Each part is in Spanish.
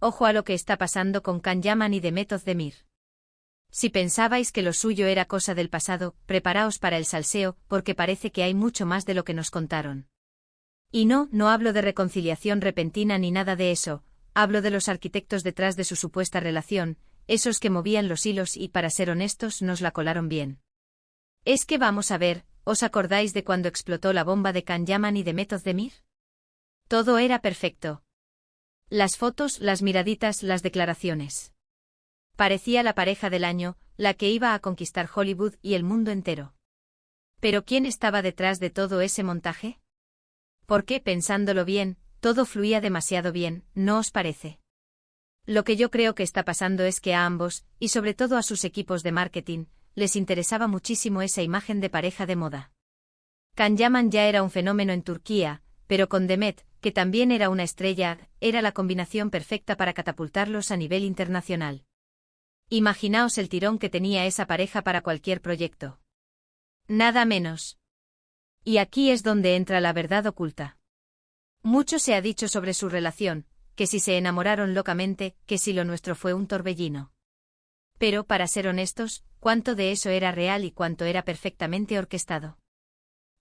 Ojo a lo que está pasando con Can Yaman y Demet Özdemir. Si pensabais que lo suyo era cosa del pasado, preparaos para el salseo, porque parece que hay mucho más de lo que nos contaron. Y no hablo de reconciliación repentina ni nada de eso, hablo de los arquitectos detrás de su supuesta relación, esos que movían los hilos y, para ser honestos, nos la colaron bien. Es que vamos a ver, ¿os acordáis de cuando explotó la bomba de Can Yaman y Demet Özdemir? Todo era perfecto. Las fotos, las miraditas, las declaraciones. Parecía la pareja del año, la que iba a conquistar Hollywood y el mundo entero. ¿Pero quién estaba detrás de todo ese montaje? Porque, pensándolo bien, todo fluía demasiado bien, ¿no os parece? Lo que yo creo que está pasando es que a ambos, y sobre todo a sus equipos de marketing, les interesaba muchísimo esa imagen de pareja de moda. Can Yaman ya era un fenómeno en Turquía, pero con Demet, que también era una estrella, era la combinación perfecta para catapultarlos a nivel internacional. Imaginaos el tirón que tenía esa pareja para cualquier proyecto. Nada menos. Y aquí es donde entra la verdad oculta. Mucho se ha dicho sobre su relación, que si se enamoraron locamente, que si lo nuestro fue un torbellino. Pero, para ser honestos, ¿cuánto de eso era real y cuánto era perfectamente orquestado?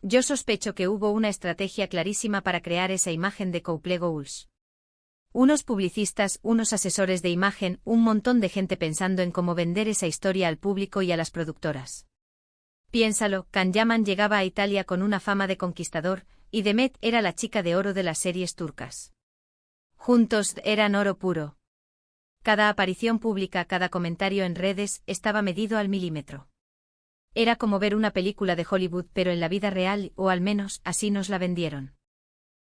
Yo sospecho que hubo una estrategia clarísima para crear esa imagen de Couple Goals. Unos publicistas, unos asesores de imagen, un montón de gente pensando en cómo vender esa historia al público y a las productoras. Piénsalo, Can Yaman llegaba a Italia con una fama de conquistador, y Demet era la chica de oro de las series turcas. Juntos eran oro puro. Cada aparición pública, cada comentario en redes, estaba medido al milímetro. Era como ver una película de Hollywood pero en la vida real, o al menos, así nos la vendieron.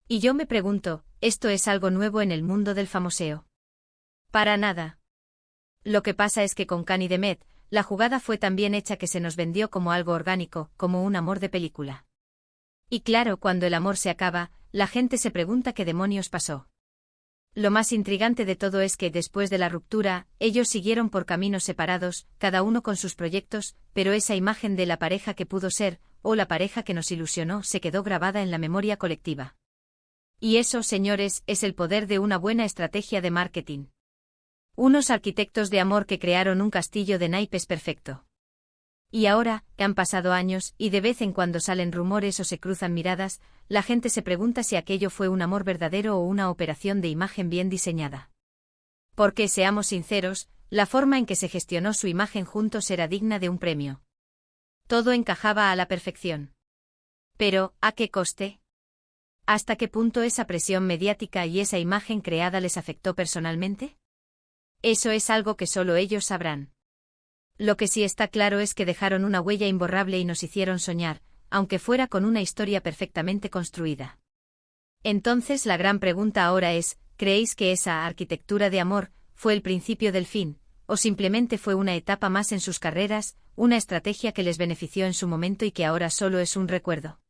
Y yo me pregunto, ¿esto es algo nuevo en el mundo del famoseo? Para nada. Lo que pasa es que con Can y Demet, la jugada fue tan bien hecha que se nos vendió como algo orgánico, como un amor de película. Y claro, cuando el amor se acaba, la gente se pregunta qué demonios pasó. Lo más intrigante de todo es que, después de la ruptura, ellos siguieron por caminos separados, cada uno con sus proyectos, pero esa imagen de la pareja que pudo ser, o la pareja que nos ilusionó, se quedó grabada en la memoria colectiva. Y eso, señores, es el poder de una buena estrategia de marketing. Unos arquitectos de amor que crearon un castillo de naipes perfecto. Y ahora, han pasado años, y de vez en cuando salen rumores o se cruzan miradas, la gente se pregunta si aquello fue un amor verdadero o una operación de imagen bien diseñada. Porque, seamos sinceros, la forma en que se gestionó su imagen juntos era digna de un premio. Todo encajaba a la perfección. Pero, ¿a qué coste? ¿Hasta qué punto esa presión mediática y esa imagen creada les afectó personalmente? Eso es algo que solo ellos sabrán. Lo que sí está claro es que dejaron una huella imborrable y nos hicieron soñar, aunque fuera con una historia perfectamente construida. Entonces la gran pregunta ahora es, ¿creéis que esa arquitectura de amor fue el principio del fin, o simplemente fue una etapa más en sus carreras, una estrategia que les benefició en su momento y que ahora solo es un recuerdo?